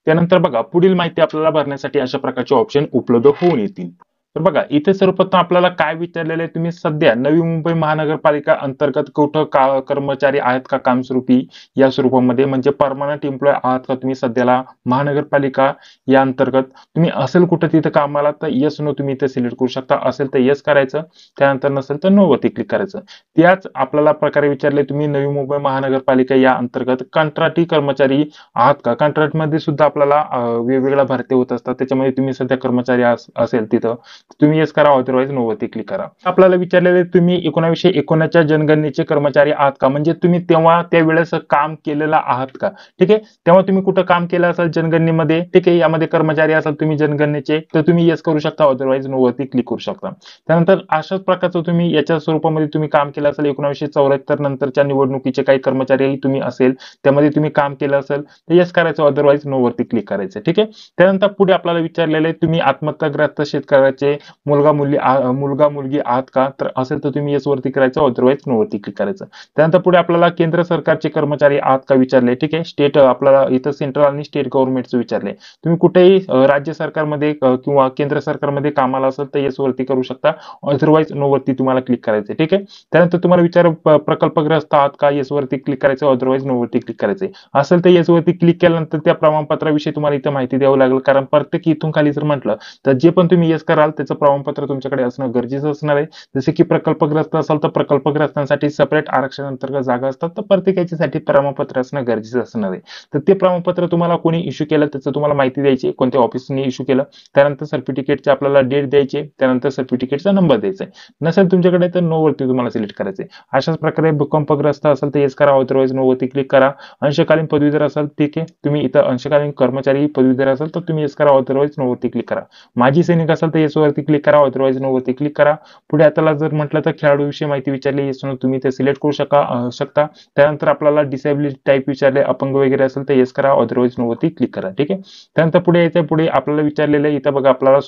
त्यानंतर बघा पुढील माहिती आपल्याला भरण्यासाठी अशा प्रकारचे ऑप्शन उपलब्ध होऊन येतील. तर बघा इथे सर्वप्रथम आपल्याला काय विचारलेलं आहे, तुम्ही सध्या नवी मुंबई महानगरपालिका अंतर्गत कुठं कर्मचारी आहेत का कामस्वरूपी या स्वरूपामध्ये, म्हणजे परमनंट एम्प्लॉय आहात का तुम्ही सध्याला महानगरपालिका या अंतर्गत. तुम्ही असेल कुठं तिथं कामाला तर येस नो तुम्ही इथे सिलेक्ट करू शकता. असेल तर येस करायचं, त्यानंतर नसेल तर नो वरती क्लिक करायचं. त्याच आपल्याला प्रकारे विचारले, तुम्ही नवी मुंबई महानगरपालिका या अंतर्गत कंत्राटी कर्मचारी आहात का. कंत्राट मध्ये सुद्धा आपल्याला वेगवेगळ्या भरती होत असतात, त्याच्यामध्ये तुम्ही सध्या कर्मचारी असेल तिथं तुम्ही येस करा, अदरवाईज नो वरती क्लिक करा. आपल्याला विचारलेले, तुम्ही 1919च्या जनगणनेचे कर्मचारी आहात का, म्हणजे तुम्ही तेव्हा त्यावेळेस काम केलेलं आहात का. ठीक आहे, तेव्हा तुम्ही कुठं काम केलं असेल जनगणनेमध्ये, ठीक आहे, यामध्ये कर्मचारी असाल तुम्ही जनगणनेचे, तर तुम्ही येस करू शकता, अदरवाईज नो वरती क्लिक करू शकता. त्यानंतर अशाच प्रकारचं तुम्ही याच्या स्वरूपामध्ये तुम्ही काम केलं असेल 1974 नंतरच्या निवडणुकीचे काही कर्मचारी तुम्ही असेल, त्यामध्ये तुम्ही काम केलं असेल तर येस करायचं, अदरवाईज नो वरती क्लिक करायचं. ठीक आहे, त्यानंतर पुढे आपल्याला विचारलेले, तुम्ही आत्महत्याग्रस्त शेतकऱ्याचे मुलगा मुलगी आहात का, तर असेल तर तुम्ही येस वरती करायचं, अदरवाईज नो वरती क्लिक करायचं. त्यानंतर पुढे आपल्याला केंद्र सरकारचे कर्मचारी आहात का विचारले. ठीक आहे, स्टेट आपल्याला इथं सेंट्रल आणि स्टेट गव्हर्नमेंटचं विचारले, तुम्ही कुठेही राज्य सरकारमध्ये किंवा केंद्र सरकारमध्ये कामाला असेल तर येस वरती करू शकता, अदरवाईज नो वरती तुम्हाला क्लिक करायचे. ठीक आहे, त्यानंतर तुम्हाला विचार प्रकल्पग्रस्त आहात का, येस वरती क्लिक करायचं, अदरवाईज नो वरती क्लिक करायचे. असेल तर येस वरती क्लिक केल्यानंतर त्या प्रमाणपत्राविषयी तुम्हाला इथं माहिती द्यावं लागेल, कारण प्रत्येक इथून खाली जर म्हटलं तर जे पण तुम्ही येस कराल त्याचं प्रमाणपत्र तुमच्याकडे असणं गरजेचं असणार आहे. जसे की प्रकल्पग्रस्त असाल तर प्रकल्पग्रस्तांसाठी सेपरेट आरक्षण अंतर्गत जागा असतात, तर प्रत्येकाच्यासाठी प्रमाणपत्र असणं गरजेचं असणार आहे. तर ते प्रमाणपत्र तुम्हाला कोणी इश्यू केलं त्याचं तुम्हाला माहिती द्यायची, कोणत्या ऑफिसने इश्यू केलं, त्यानंतर सर्टिफिकेटचे आपल्याला डेट द्यायचे, त्यानंतर सर्टिफिकेटचा नंबर द्यायचा. नसेल तुमच्याकडे तर नो वरती तुम्हाला सिलेक्ट करायचे. अशाच प्रकारे भूकंपग्रस्त असेल तर येस करा, अदरवाईज नो वरती क्लिक करा. अंशकालीन पदवीधर असाल, ठीक आहे, तुम्ही इथं अंशकालीन कर्मचारी पदवीधर असाल तर तुम्ही येस करा, अदरवाईज नो वरती क्लिक करा. माजी सैनिक असाल तर येस वरती क्लिक करा, अदरवाईज नो वरती क्लिक करा. पुढे आता जर म्हटलं तर खेळाडूविषयी माहिती विचारली, येस नो तुम्ही ते सिलेक्ट करू शकता. त्यानंतर आपल्याला डिसेबिलिटी टाईप विचारले, अपंग वगैरे असेल तर येस करा, अदरवाईज नो वरती क्लिक करा. ठीक आहे, त्यानंतर पुढे यायचं, पुढे आपल्याला विचारलेलं आहे, इथं बघा आपल्याला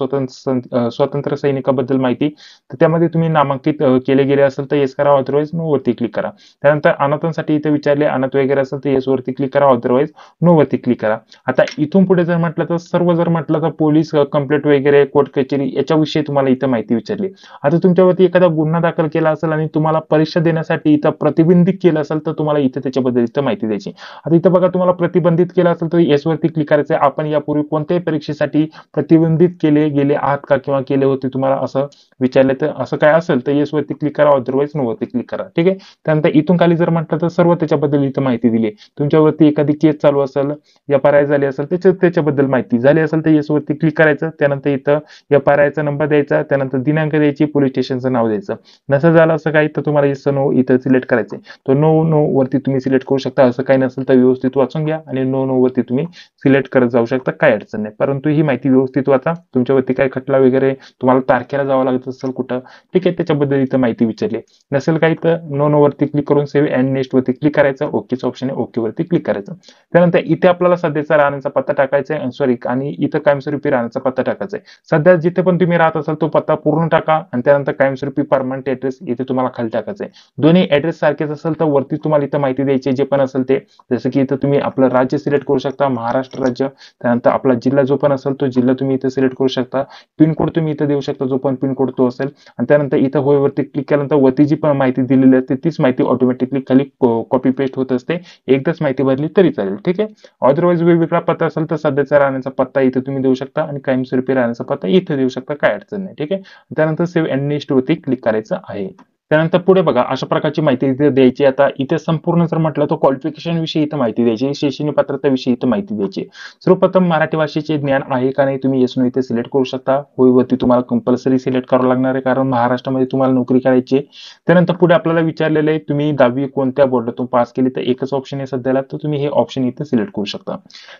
स्वतंत्र सैनिकाबद्दल माहिती, तर त्यामध्ये तुम्ही नामांकित केले गेले असेल तर येस करा, अदरवाईज नो वरती क्लिक करा. त्यानंतर अनाथांसाठी इथे विचारले, अनाथ वगैरे असेल तर येस वरती क्लिक करा, अदरवाईज नो वरती क्लिक करा. आता इथून पुढे जर म्हटलं तर सर्व जर म्हटलं तर पोलीस कंप्लेंट वगैरे कोर्ट कचेरी याच्याविषयी तुम्हाला इथं माहिती विचारली. आता तुमच्यावरती एखादा गुन्हा दाखल केला असेल आणि तुम्हाला परीक्षा देण्यासाठी इथं प्रतिबंधित केलं असेल तर तुम्हाला इथे त्याच्याबद्दल इथं माहिती द्यायची. आता इथं बघा तुम्हाला प्रतिबंधित केलं असेल तर येस वरती क्लिक करायचं. आपण यापूर्वी कोणत्याही परीक्षेसाठी प्रतिबंधित केले गेले आहात का किंवा केले होते तुम्हाला असं विचारले, तर असं काय असेल तर येस वरती क्लिक करा, अदरवाईज नो वरती क्लिक करा. ठीक आहे, त्यानंतर इथून खाली जर म्हटलं तर सर्व त्याच्याबद्दल इथं माहिती दिली. तुमच्यावरती एखादी केस चालू असेल, FIR झाली असेल त्याच्याबद्दल माहिती झाली असेल तर येस वरती क्लिक करायचं. त्यानंतर इथं FIR नंबर द्यायचा, त्यानंतर दिनांक द्यायची, पोलीस स्टेशनचं नाव द्यायचं. नसेल झालं असं काही तर तुम्हाला येस नो इथं सिलेक्ट करायचं. तो नो वरती तुम्ही सिलेक्ट करू शकता. असं काही नसेल तर व्यवस्थित वाचून घ्या आणि नो वरती तुम्ही सिलेक्ट करत जाऊ शकता, काय अडचण नाही. परंतु ही माहिती व्यवस्थित वाचा. तुमच्यावरती काय खटला वगैरे तुम्हाला तारखेला जावं लागत असेल कुठं, ठीक आहे, त्याच्याबद्दल इथं माहिती विचारली. नसेल काही तर नो वरती क्लिक करून सेव्ह अँड नेक्स्ट वरती क्लिक करायचं. ओकेचं ऑप्शन आहे, ओके वरती क्लिक करायचं. त्यानंतर इथे आपल्याला सध्याचा राहण्याचा पत्ता टाकायचा आहे, सॉरी, आणि इथं कायमस्वरूपी राहण्याचा पत्ता टाकायचा आहे. सध्या जिथे पण तुम्ही राहत असाल तो पत्ता पूर्ण टाका आणि त्यानंतर कायमस्वरूपी परमनंट ऍड्रेस इथे तुम्हाला खाली टाकायचा आहे. दोन्ही ऍड्रेस सारखेच असेल तर वरती तुम्हाला इथं माहिती द्यायची जे पण असेल ते. जसं की इथं तुम्ही आपलं राज्य सिलेक्ट करू शकता, महाराष्ट्र राज्य. त्यानंतर आपला जिल्हा जो पण असेल तो जिल्हा तुम्ही इथे सिलेक्ट करू शकता. पिनकोड तुम्ही इथं देऊ शकता, जो पण पिनकोड तो असेल. आणि त्यानंतर इथं होय वरती क्लिक केल्यानंतर वरती जी पण माहिती दिलेली असते तीच माहिती ऑटोमॅटिकली खाली कॉपी पेस्ट होत असते. एकदाच माहिती भरली तरी चालेल. ठीक आहे, अदरवाईज वेगवेगळा पत्ता असेल तर सध्याचा राहण्याचा पत्ता इथे तुम्ही देऊ शकता आणि कायमस्वरूपी राहण्याचा पत्ता इथे देऊ शकता, काय अडचण नाही. ठीक आहे, त्यानंतर सेव्ह अँड नेक्स्ट वरती क्लिक करायचं आहे. त्यानंतर पुढे बघा अशा प्रकारची माहिती इथे द्यायची. आता इथे संपूर्ण जर म्हटलं तर क्वालिफिकेशन विषयी इथं माहिती द्यायची, शैक्षणिक पात्रतेविषयी इथं माहिती द्यायची. सर्वप्रथम मराठी भाषेचे ज्ञान आहे का नाही तुम्ही येस नो इथे सिलेक्ट करू शकता. होय वरती तुम्हाला कंपल्सरी सिलेक्ट करावं लागणार आहे, कारण महाराष्ट्रामध्ये तुम्हाला नोकरी करायची. त्यानंतर पुढे आपल्याला विचारलेलं आहे तुम्ही 10वी कोणत्या बोर्डातून पास केली, तर एकच ऑप्शन आहे सध्याला, तर तुम्ही हे ऑप्शन इथे सिलेक्ट करू शकता.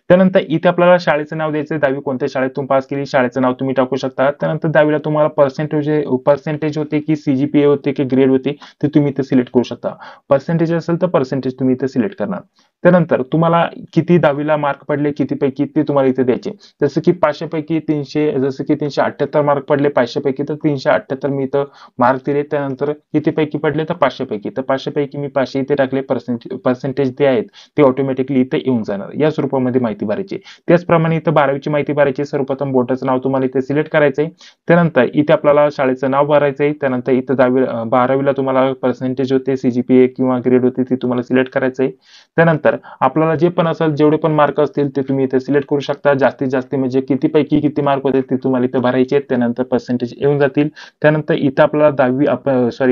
त्यानंतर इथे आपल्याला शाळेचं नाव द्यायचं, 10वी कोणत्या शाळेतून पास केली शाळेचं नाव तुम्ही टाकू शकता. त्यानंतर 10वीला तुम्हाला पर्सेंटेज होते की CGPA होते की ग्रेड होते ते तुम्ही इथे सिलेक्ट करू शकता. पर्सेंटेज असेल तर पर्सेंटेज तुम्ही इथे सिलेक्ट करणार. त्यानंतर तुम्हाला किती 10वीला मार्क पडले, कितीपैकी ते तुम्हाला इथे द्यायचे. जसं की 500 पैकी 300, जसं की 378 मार्क पडले 500 पैकी, तर 378 मी इथं मार्क दिले. त्यानंतर किती पैकी पडले, तर 500 पैकी. तर 500 पैकी मी 500 इथे टाकले. पर्सेंटेज ते आहेत ते ऑटोमॅटिकली इथे येऊन जाणार. या स्वरूपामध्ये माहिती भरायची. त्याचप्रमाणे इथं 12वीची माहिती भरायची. सर्वप्रथम बोर्डाचं नाव तुम्हाला इथे सिलेक्ट करायचंय. त्यानंतर इथे आपल्याला शाळेचं नाव भरायचंय. त्यानंतर इथं 12वीला तुम्हाला पर्सेंटेज होते, सीजीपीए किंवा ग्रेड होते ते तुम्हाला सिलेक्ट करायचंय. त्यानंतर आपल्याला जे पण असेल, जेवढे पण मार्क असतील ते तुम्ही इथे सिलेक्ट करू शकता. जास्तीत जास्त म्हणजे किती पैकी किती मार्क होते ते तुम्हाला इथे भरायचे. त्यानंतर पर्सेंटेज येऊन जातील. त्यानंतर इथं आपल्याला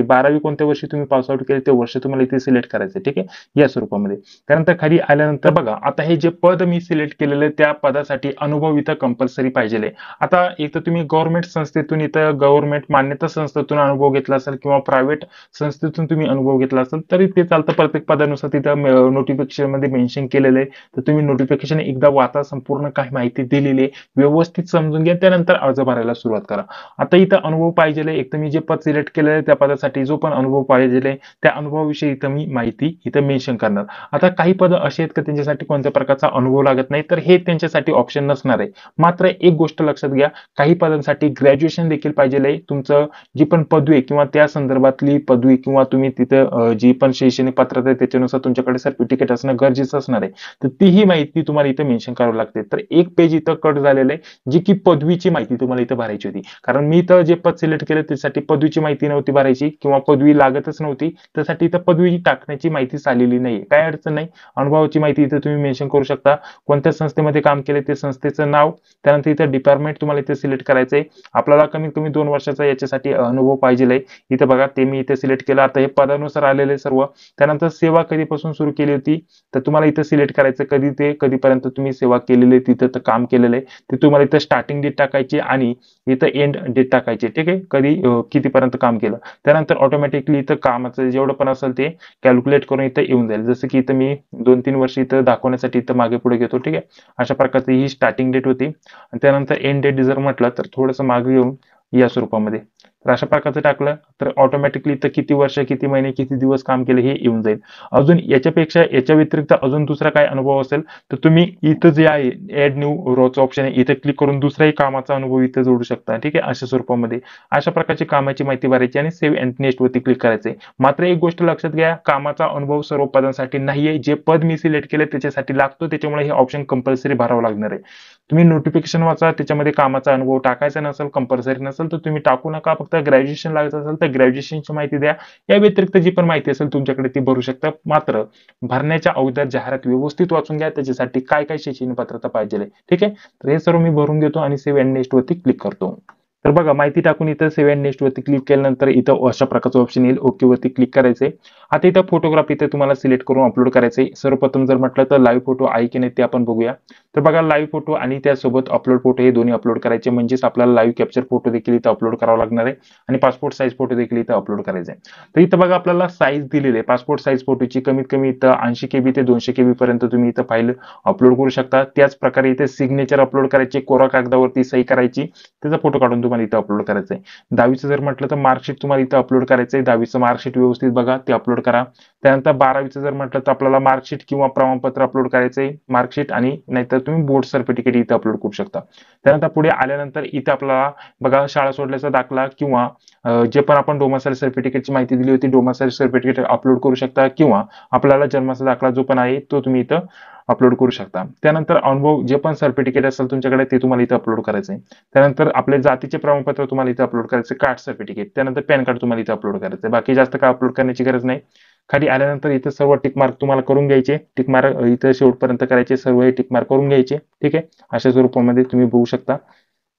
12वी कोणत्या वर्षी तुम्ही पास आउट केले ते वर्ष तुम्हाला इथे सिलेक्ट करायचं. ठीक आहे, या स्वरूपामध्ये. त्यानंतर खाली आल्यानंतर बघा, आता हे जे पद मी सिलेक्ट केलेलं त्या पदासाठी अनुभव इथं कंपल्सरी पाहिजे. आता इथं तुम्ही गव्हर्नमेंट संस्थेतून, इथं गव्हर्नमेंट मान्यता संस्थेतून अनुभव घेतला असेल किंवा प्रायव्हेट संस्थेतून तुम्ही अनुभव घेतला असेल तरी ते चालतं. प्रत्येक पदानुसार तिथं नोटिफिकेशन मध्ये मेन्शन केलेलं आहे. तर तुम्ही नोटिफिकेशन एकदा वाचा, संपूर्ण काही माहिती दिलेली आहे, व्यवस्थित समजून घ्या, त्यानंतर अर्ज भरायला सुरुवात करा. आता इथं अनुभव पाहिजे, एक तर मी जे पद सिलेक्ट केलेलं आहे त्या पदासाठी जो पण अनुभव पाहिजे त्या अनुभवाविषयी इथं मी माहिती इथं मेन्शन करणार. आता काही पद असे आहेत की त्यांच्यासाठी कोणत्या प्रकारचा अनुभव लागत नाही, तर हे त्यांच्यासाठी ऑप्शन नसणार आहे. मात्र एक गोष्ट लक्षात घ्या, काही पदांसाठी ग्रॅज्युएशन देखील पाहिजे. तुमचं जी पण पदवी किंवा त्या संदर्भातली पदवी किंवा तुम्ही तिथं जी पण शैक्षणिक पात्रता आहे त्याच्यानुसार तुमच्याकडे सर्टिफिकेट असणं गरजेचं असणार आहे. तर तीही माहिती तुम्हाला इथं मेन्शन करावी लागते. तर एक पेज इथं कट झालेलं आहे, जी की पदवीची माहिती तुम्हाला इथं भरायची होती. कारण मी इथं जे पद सिलेक्ट केलं त्यासाठी पदवीची माहिती नव्हती भरायची किंवा पदवी लागतच नव्हती, त्यासाठी इथं पदवी टाकण्याची माहिती आलेली नाही. काय अडचण नाही, अनुभवाची माहिती इथं तुम्ही मेन्शन करू शकता. कोणत्या संस्थेमध्ये काम केले ते संस्थेचं नाव, त्यानंतर इथं डिपार्टमेंट तुम्हाला इथे सिलेक्ट करायचंय. आपल्याला कमीत कमी 2 वर्षाचा याच्यासाठी अनुभव पाहिजे. इथे बघा, ते मी इथे सिलेक्ट केलं. आता हे पदानुसार आलेले सर्व. त्यानंतर सेवा कधीपासून सुरू केली होती तर तुम्हाला इथे सिलेक्ट करायचं, कधी ते कधीपर्यंत तुम्ही सेवा केलेली तिथं तर काम केलेलं आहे ते तुम्हाला इथं स्टार्टिंग डेट टाकायची आणि इथं एंड डेट टाकायची. ठीक आहे, कधी कितीपर्यंत काम केलं. त्यानंतर ऑटोमॅटिकली इथं कामाचं जेवढं पण असेल ते कॅल्क्युलेट करून इथं येऊन जाईल. जसं की इथं मी 2-3 वर्ष इथं दाखवण्यासाठी इथं मागे पुढे घेतो. ठीक आहे, अशा प्रकारची ही स्टार्टिंग डेट होती. आणि त्यानंतर एंड डेट जर म्हटलं तर थोडंसं मागे येऊन या स्वरूपामध्ये तर अशा प्रकारचं टाकलं तर ऑटोमॅटिकली इथं किती वर्ष, किती महिने, किती दिवस काम केलं हे येऊन जाईल. अजून याच्यापेक्षा याच्या व्यतिरिक्त अजून दुसरा काय अनुभव असेल तर तुम्ही इथं जे आहे ऍड न्यू रोच ऑप्शन आहे, इथे क्लिक करून दुसराही कामाचा अनुभव इथे जोडू शकता. ठीक आहे, अशा स्वरूपामध्ये अशा प्रकारची कामाची माहिती भरायची आणि सेव्ह अँड नेक्स्ट वरती क्लिक करायचंय. मात्र एक गोष्ट लक्षात घ्या, कामाचा अनुभव सर्व पदांसाठी नाहीये. जे पद मी सिलेक्ट केले त्याच्यासाठी लागतो, त्याच्यामुळे हे ऑप्शन कंपल्सरी भरावं लागणार आहे. तुम्ही नोटिफिकेशन वाचा, त्याच्यामध्ये कामाचा अनुभव टाकायचा नसेल, कंपल्सरी नसेल तर तुम्ही टाकू नका. फक्त ग्रॅज्युएशन लागत असेल तर ग्रॅज्युएशनची माहिती द्या. या व्यतिरिक्त जी पण माहिती असेल तुमच्याकडे ती भरू शकता. मात्र भरण्याच्या अगोदर जाहिरात व्यवस्थित वाचून घ्या, त्याच्यासाठी काय काय शैक्षणिक पात्रता पाहिजे. ठीक आहे, तर हे सर्व मी भरून घेतो आणि सेव्ह अँड नेक्स्ट वरती क्लिक करतो. तर बघा, माहिती टाकून इथं सेव्ह अँड नेक्स्ट वरती क्लिक केल्यानंतर इथं अशा प्रकारचं ऑप्शन येईल, ओके वरती क्लिक करायचंय. आता इथं फोटोग्राफ इथे तुम्हाला सिलेक्ट करून अपलोड करायचंय. सर्वप्रथम जर म्हटलं तर लाईव्ह फोटो आहे की नाही ते आपण बघूया. तर बघा, लाईव्ह फोटो आणि त्यासोबत अपलोड फोटो हे दोन्ही अपलोड करायचे, म्हणजेच आपल्याला लाईव्ह कॅप्चर फोटो देखील इथं अपलोड करावा लागणार आहे आणि पासपोर्ट साईज फोटो देखील इथं अपलोड करायचे आहे. तर इथं बघा, आपल्याला साईज दिलेली आहे पासपोर्ट साईज फोटोची, कमीत कमी इथं 80 KB ते 200 KB पर्यंत तुम्ही इथं फाईल अपलोड करू शकता. त्याच प्रकारे इथे सिग्नेचर अपलोड करायचे, कोरा कागदावरती सही करायची, त्याचा फोटो काढून तुम्हाला इथं अपलोड करायचा आहे. 10वीचं जर म्हटलं तर मार्कशीट तुम्हाला इथं अपलोड करायचंय. 10वीचं मार्कशीट व्यवस्थित बघा ते अपलोड करा. त्यानंतर 12वीचं जर म्हटलं तर आपल्याला मार्कशीट किंवा प्रमाणपत्र अपलोड करायचंय, मार्कशीट आणि नाहीतर तुम्ही बोर्ड सर्टिफिकेट इथं अपलोड करू शकता. त्यानंतर पुढे आल्यानंतर इथं आपल्याला बघा, शाळा सोडल्याचा दाखला किंवा जे पण आपण डोमासाईल सर्टिफिकेटची माहिती दिली होती डोमासाईल सर्टिफिकेट अपलोड करू शकता किंवा आपल्याला जन्माचा दाखला जो पण आहे तो तुम्ही इथं अपलोड करू शकता. त्यानंतर अनुभव जे पण सर्टिफिकेट असेल तुमच्याकडे ते तुम्हाला इथं अपलोड करायचं आहे. त्यानंतर आपले जातीचे प्रमाणपत्र तुम्हाला इथं अपलोड करायचे, कास्ट सर्टिफिकेट, त्यानंतर पॅन कार्ड तुम्हाला इथं अपलोड करायचं. बाकी जास्त काय अपलोड करण्याची गरज नाही. खाली आल्यानंतर इथं सर्व टिक मार्क तुम्हाला करून घ्यायचे, टिक मार्क इथं शेवटपर्यंत करायचे, सर्व हे टिक मार्क करून घ्यायचे. ठीक आहे, अशा स्वरूपामध्ये तुम्ही बघू शकता.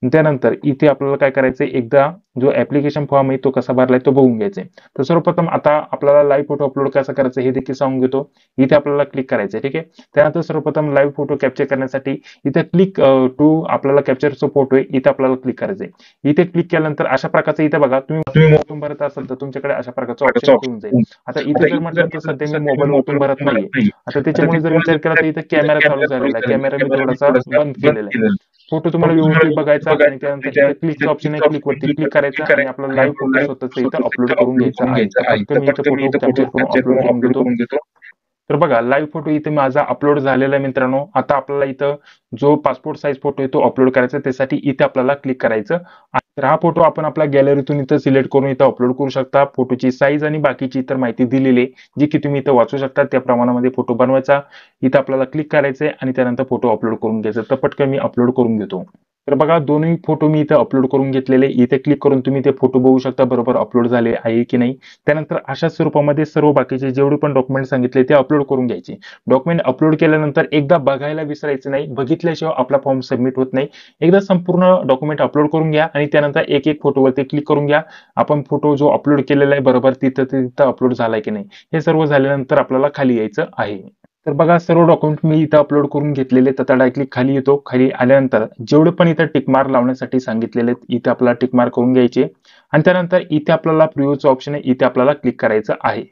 त्यानंतर इथे आपल्याला काय करायचंय, एकदा जो ऍप्लिकेशन फॉर्म आहे तो कसा भरलाय तो बघून घ्यायचा आहे. तर सर्वप्रथम आता आपल्याला लाईव्ह फोटो अपलोड कसा करायचा हे देखील सांगून घेतो. इथे आपल्याला क्लिक करायचंय. ठीक आहे, त्यानंतर सर्वप्रथम लाईव्ह फोटो कॅप्चर करण्यासाठी इथे क्लिक टू आपल्याला कॅप्चरचा फोटो आहे इथे आपल्याला क्लिक करायचंय. इथे क्लिक केल्यानंतर अशा प्रकारचं इथे बघा, तुम्ही ओपन भरत असाल तर तुमच्याकडे अशा प्रकारचं ऑप्शन येऊन जाईल. आता इथे जर म्हटलं तर सध्या मी मोबाईल ओपन भरत नाहीये. आता त्याच्यामुळे जर विचार केला तर इथे कॅमेरा चालू झालेला आहे, कॅमेरा मी थोडासा बंद केलेला आहे. फोटो तुम्हाला व्यवस्थित बघायचा आणि त्यानंतर इथे क्लिकचं ऑप्शन आहे, क्लिक वरती क्लिक करायचं आणि आपला लाईव्ह फोटो स्वतःच इथं अपलोड करून घ्यायचा आहे. तर फक्त मी इथे फोटो कॅप्चर करून अपलोड करून घेतो. तर बघा लाईव्ह फोटो इथे माझा अपलोड झालेला आहे मित्रांनो. आता आपल्याला इथं जो पासपोर्ट साईज फोटो आहे तो अपलोड करायचा आहे. त्यासाठी इथे आपल्याला क्लिक करायचं. तर हा फोटो आपण आपल्या गॅलरीतून इथं सिलेक्ट करून इथं अपलोड करू शकता. फोटोची साईज आणि बाकीची इतर माहिती दिलेली आहे, जी की तुम्ही इथं वाचू शकता. त्या प्रमाणामध्ये फोटो बनवायचा. इथं आपल्याला क्लिक करायचंय आणि त्यानंतर फोटो अपलोड करून घ्यायचा. तर पटकन मी अपलोड करून घेतो. तर बघा दोन्ही फोटो मी इथे अपलोड करून घेतलेले. इथे क्लिक करून तुम्ही ते फोटो बघू शकता बरोबर अपलोड झाले आहे की नाही. त्यानंतर अशा स्वरूपामध्ये सर्व बाकीचे जेवढे पण डॉक्युमेंट सांगितले ते अपलोड करून घ्यायचे. डॉक्युमेंट अपलोड केल्यानंतर एकदा बघायला विसरायचं नाही. बघितल्याशिवाय आपला फॉर्म सबमिट होत नाही. एकदा संपूर्ण डॉक्युमेंट अपलोड करून घ्या आणि त्यानंतर एक एक फोटोवरती क्लिक करून घ्या. आपण फोटो जो अपलोड केलेला आहे बरोबर तिथं अपलोड झालाय की नाही. हे सर्व झाल्यानंतर आपल्याला खाली यायचं आहे. तर बघा सर्व डॉक्युमेंट मी इथं अपलोड करून घेतलेले. तर आता डायरेक्टली खाली येतो. खाली आल्यानंतर जेवढे पण इथं टिक मार्क लावण्यासाठी सांगितलेले इथे आपल्याला टिक मार्क करून घ्यायचे आणि त्यानंतर इथे आपल्याला प्रिव्ह्यूचं ऑप्शन आहे. इथे आपल्याला क्लिक करायचं आहे.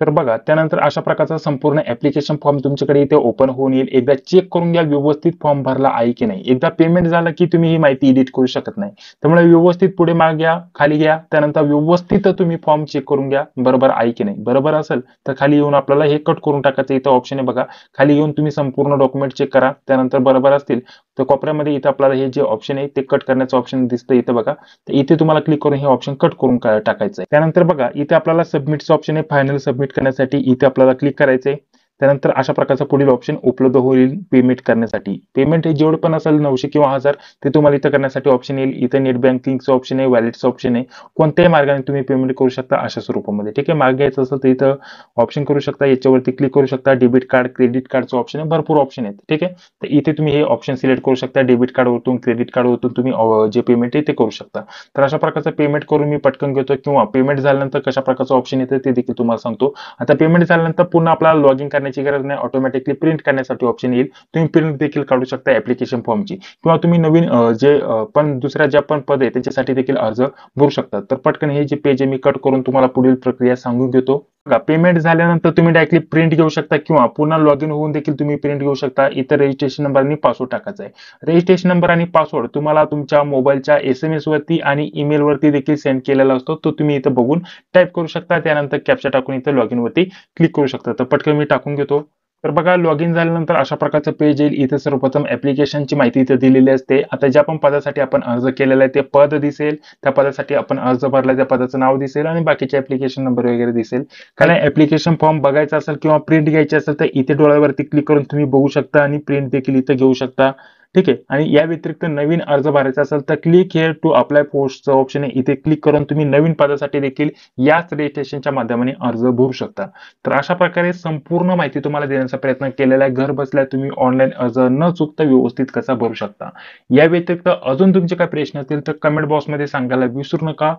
तर बघा त्यानंतर अशा प्रकारचा संपूर्ण ऍप्लिकेशन फॉर्म तुमच्याकडे इथे ओपन होऊन येईल. एकदा चेक करून घ्या व्यवस्थित फॉर्म भरला आहे की नाही. एकदा पेमेंट झालं की तुम्ही ही माहिती एडिट करू शकत नाही. त्यामुळे व्यवस्थित पुढे मागे घ्या, खाली घ्या. त्यानंतर व्यवस्थित तुम्ही फॉर्म चेक करून घ्या बरोबर आहे की नाही. बरोबर असेल तर खाली येऊन आपल्याला हे कट करून टाकायचं. इथं ऑप्शन आहे बघा. खाली येऊन तुम्ही संपूर्ण डॉक्युमेंट चेक करा. त्यानंतर बरोबर असतील तर कोपऱ्यामध्ये इथं आपल्याला हे जे ऑप्शन आहे ते कट करण्याचं ऑप्शन दिसतं इथं बघा. तर इथे तुम्हाला क्लिक करून हे ऑप्शन कट करून टाकायचं आहे. त्यानंतर बघा इथे आपल्याला सबमिटचं ऑप्शन आहे. फायनल सबमिट करण्यासाठी इथे आपल्याला क्लिक करायचंय. त्यानंतर अशा प्रकारचा पुढील ऑप्शन उपलब्ध होईल पेमेंट करण्यासाठी. पेमेंट हे जेवढं पण असेल 900 किंवा 1000 ते तुम्हाला इथं करण्यासाठी ऑप्शन येईल. इथे नेट बँकिंगचं ऑप्शन आहे, वॅलेटचं ऑप्शन आहे. कोणत्याही मार्गाने तुम्ही पेमेंट करू शकता अशा स्वरूपामध्ये. ठीक आहे. मार्ग घ्यायचं असेल तर इथं ऑप्शन करू शकता. याच्यावरती क्लिक करू शकता. डेबिट कार्ड, क्रेडिट कार्डचं ऑप्शन आहे. भरपूर ऑप्शन आहेत. ठीक आहे. तर इथे तुम्ही हे ऑप्शन सिलेक्ट करू शकता. डेबिट कार्डवरतून, क्रेडिट कार्डवरतून तुम्ही जे पेमेंट आहे ते करू शकता. तर अशा प्रकारचं पेमेंट करून मी पटकन घेतो किंवा पेमेंट झाल्यानंतर कशा प्रकारचं ऑप्शन येतं ते देखील तुम्हाला सांगतो. आता पेमेंट झाल्यानंतर पुन्हा आपल्याला लॉग इन करण्याची गरज नाही. ऑटोमॅटिकली प्रिंट करण्यासाठी ऑप्शन येईल. तुम्ही प्रिंट देखील काढू शकता ऍप्लिकेशन फॉर्मची किंवा तुम्ही नवीन जे पण दुसऱ्या ज्या पण पद आहे त्याच्यासाठी देखील अर्ज भरू शकता. तर पटकन हे जे पेज आहे मी कट करून तुम्हाला पुढील प्रक्रिया सांगून घेतो. बघा पेमेंट झाल्यानंतर तुम्ही डायरेक्टली प्रिंट घेऊ शकता किंवा पुन्हा लॉग इन होऊन देखील तुम्ही प्रिंट घेऊ शकता. इथं रजिस्ट्रेशन नंबर आणि पासवर्ड टाकायचा आहे. रजिस्ट्रेशन नंबर आणि पासवर्ड तुम्हाला तुमच्या मोबाईलच्या SMS वरती आणि ईमेल वरती देखील सेंड केलेला असतो. तो तुम्ही इथं बघून टाईप करू शकता. त्यानंतर कॅप्चा टाकून इथं लॉग इन वरती क्लिक करू शकता. तर पटकन मी टाकून घेतो. तर बघा लॉग इन झाल्यानंतर अशा प्रकारचं पेज येईल. इथे सर्वप्रथम ऍप्लिकेशनची माहिती इथे दिलेली असते. आता ज्या पण पदासाठी आपण अर्ज केलेला आहे ते पद दिसेल. त्या पदासाठी आपण अर्ज भरला त्या पदाचं नाव दिसेल आणि बाकीचे ऍप्लिकेशन नंबर वगैरे दिसेल. काही ऍप्लिकेशन फॉर्म बघायचा असेल किंवा प्रिंट घ्यायची असेल तर इथे डोळ्यावरती क्लिक करून तुम्ही बघू शकता आणि प्रिंट देखील इथे घेऊ शकता. ठीक आहे. आणि या व्यतिरिक्त नवीन अर्ज भरायचा असेल तर क्लिक हिअर टू अप्लाय पोस्टचं ऑप्शन आहे. इथे क्लिक करून तुम्ही नवीन पदासाठी देखील याच रजिस्ट्रेशनच्या माध्यमाने अर्ज भरू शकता. तर अशा प्रकारे संपूर्ण माहिती तुम्हाला देण्याचा प्रयत्न केलेला आहे. घर बसल्या तुम्ही ऑनलाईन अर्ज न चुकता व्यवस्थित कसा भरू शकता. या व्यतिरिक्त अजून तुमचे काही प्रश्न असतील तर कमेंट बॉक्समध्ये सांगायला विसरू नका.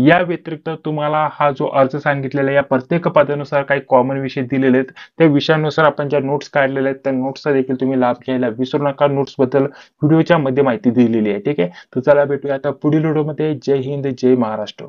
या व्यतिरिक्त तुम्हाला हा जो अर्ज सांगितलेला आहे या प्रत्येक पदानुसार काही कॉमन विषय दिलेले आहेत. त्या विषयानुसार आपण ज्या नोट्स काढलेल्या आहेत त्या नोट्सचा देखील तुम्ही लाभ घ्यायला विसरू नका. नोट्स बद्दल व्हिडिओच्या मध्ये माहिती दिलेली आहे. ठीक आहे. तर चला भेटूया आता पुढील व्हिडिओमध्ये. जय हिंद, जय महाराष्ट्र.